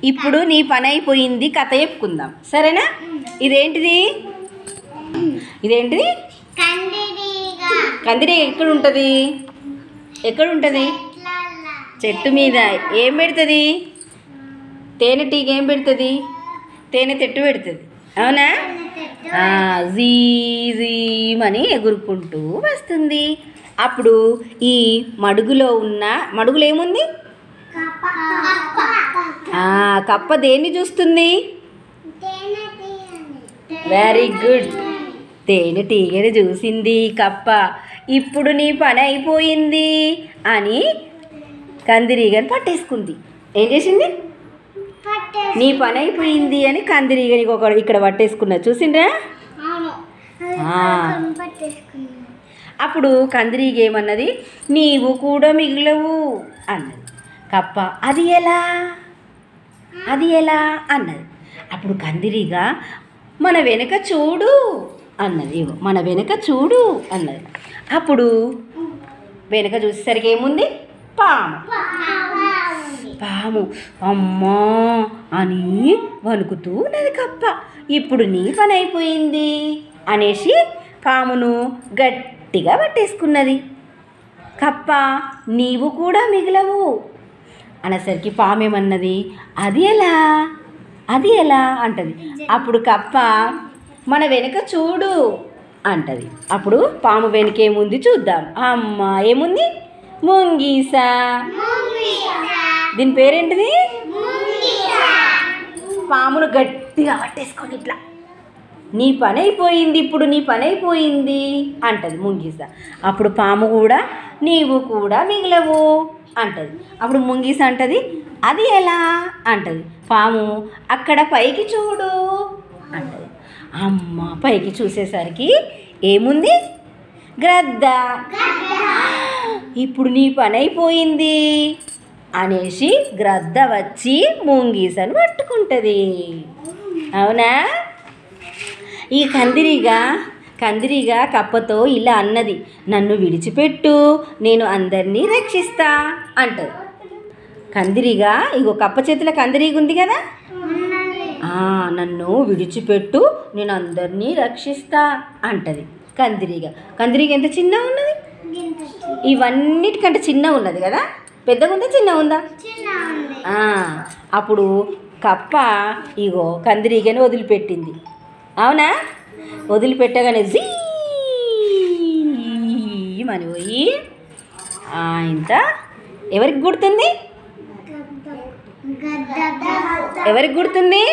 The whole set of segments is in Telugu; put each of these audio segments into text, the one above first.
ఇప్పుడు నీ పని అయిపోయింది, కథ చెప్పుకుందాం సరేనా? ఇదేంటిది? ఇదేంటిది? కందిరీగ ఎక్కడ ఉంటుంది? ఎక్కడ ఉంటుంది? చెట్టు మీద. ఏం పెడుతుంది? తేనెటీగ ఏం పెడుతుంది? తేనె తెట్టు పెడుతుంది, అవునా? జీ జీమని ఎగురుకుంటూ వస్తుంది. అప్పుడు ఈ మడుగులో ఉన్న మడుగులో ఏముంది? కప్ప దేన్ని చూస్తుంది? వెరీ గుడ్, తేనెటీగని చూసింది కప్ప. ఇప్పుడు నీ పని అయిపోయింది అని కందిరీగని పట్టేసుకుంది. ఏం చేసింది? నీ పని అయిపోయింది అని కందిరీగని ఇక్కడ పట్టేసుకున్నా, చూసిండ్రా? అప్పుడు కందిరీగ ఏమన్నది? నీవు కూడా మిగిలవు అన్నది. కప్ప అది ఎలా అన్నది. అప్పుడు కందిరీగ మన వెనక చూడు అన్నది. మన వెనక చూడు అన్నది. అప్పుడు వెనక చూసేసరికి ఏముంది? పాము. అమ్మా అని వణుకుతూ ఉన్నది కప్ప. ఇప్పుడు నీ పని అయిపోయింది అనేసి పామును గట్టిగా పట్టేసుకున్నది. కప్ప నీవు కూడా మిగిలవు అనేసరికి పామేమన్నది? అది ఎలా అంటది. అప్పుడు కప్ప మన వెనక చూడు అంటది. అప్పుడు పాము వెనక ఏముంది చూద్దాం. అమ్మ ఏముంది? ముంగీస. దీని పేరేంటిది? పామును గట్టిగా పట్టేసుకోండి ఇట్లా. నీ పని అయిపోయింది, ఇప్పుడు నీ పని అయిపోయింది అంటది ముంగీస. అప్పుడు పాము కూడా నీవు కూడా మిగిలవు అంటది. అప్పుడు ముంగీస అంటది అది ఎలా అంటది. పాము అక్కడ పైకి చూడు అంటది. అమ్మ పైకి చూసేసరికి ఏముంది? గ్రద్ద. ఇప్పుడు నీ పని అయిపోయింది అనేసి గ్రద్ద వచ్చి ముంగీసను పట్టుకుంటుంది, అవునా? ఈ కందిరీగ కప్పతో ఇలా అన్నది, నన్ను విడిచిపెట్టు, నేను అందరినీ రక్షిస్తా అంటది. కందిరీగ ఇగో కప్ప చేతిలో కందిరీగ ఉంది కదా, నన్ను విడిచిపెట్టు, నేను అందరినీ రక్షిస్తా అంటది కందిరీగ ఎంత చిన్నగా ఉన్నది? ఇవన్నిటికంటే చిన్నగా ఉన్నది కదా. పెద్దగా ఉందా చిన్నగా ఉందా? అప్పుడు కప్ప ఇగో కందిరీగని వదిలిపెట్టింది, అవునా? వదిలిపెట్టగానే జీమని పోయి ఇంత ఎవరికి గుర్తుంది? ఎవరికి గుర్తుంది?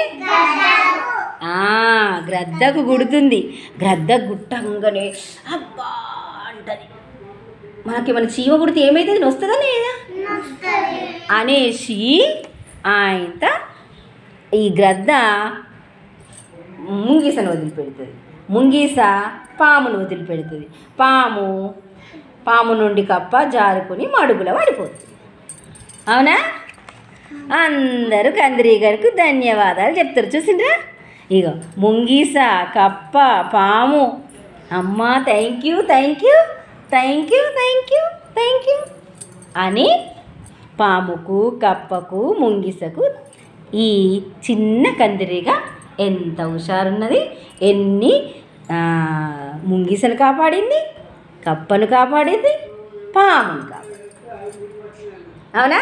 గ్రద్దకు గుర్తుంది. గ్రద్ద గుట్టంగానే అబ్బా అంటది. మనకేమైనా చీమ గుడితే ఏమైతుంది? వస్తుందా లేదా అనేసి ఇంత ఈ గ్రద్ద ముంగీసను వదిలిపెడుతుంది. ముంగీస పామును వదిలిపెడుతుంది. పాము నుండి కప్ప జారుకొని మడుగులో పడిపోతుంది, అవునా? అందరూ కందిరీగకు ధన్యవాదాలు చెప్తారు, చూసిండ్రా? ఇగో ముంగీస, కప్ప, పాము, అమ్మ థ్యాంక్ యూ అని పాముకు, కప్పకు, ముంగీసకు ఈ చిన్న కందిరీగ ఎంత హుషారున్నది. ఎన్ని ముంగీసను కాపాడింది, కప్పను కాపాడింది, పామును కాపాడింది, అవునా?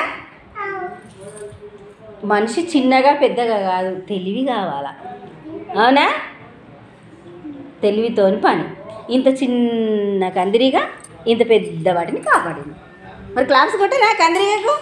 మనిషి చిన్నగా పెద్దగా కాదు, తెలివి కావాలా, అవునా? తెలివితోని పని. ఇంత చిన్న కందిరీగ ఇంత పెద్ద వాటిని కాపాడింది. మరి క్లాప్స్ కొట్టరా కందిరీగకు?